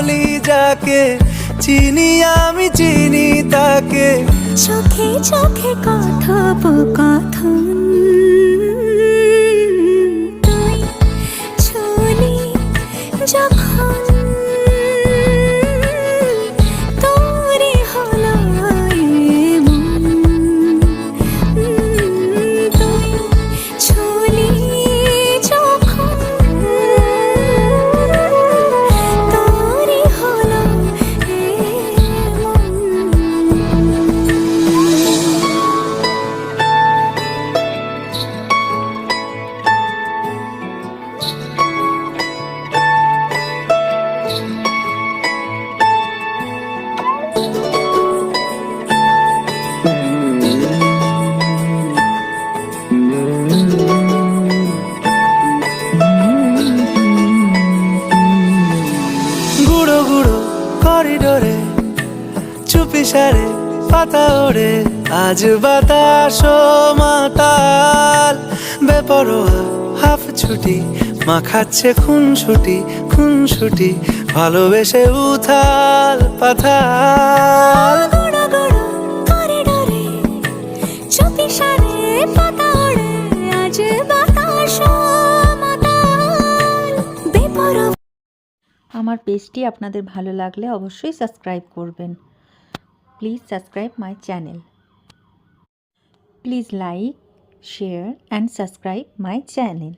বলি যাকে, চিনি আমি চিনি তাকে। চোখে চোখে কথোপকথন, তুই ছুলি যখন তোরে হলো এমন, তুই ছুলি যখন তোরে হলো এমন। গুঁড়ো গুঁড়ো করিডোরে চুপি সারে পাতা ওড়ে, আজ বাতাস মাতাল বেপরোয়া হাফ ছুটি, মাখাচ্ছে খুনসুটি খুনসুটি, ভালোবেসে উথাল পাথাল। গুঁড়ো গুঁড়ো করিডোরে চুপি সারে পাতা ওড়ে, আজ বাতাস মাতাল বেপরোয়া। আমার পেজটি আপনাদের ভালো লাগলে অবশ্যই সাবস্ক্রাইব করবেন। Please subscribe my channel. Please like, share and subscribe my channel.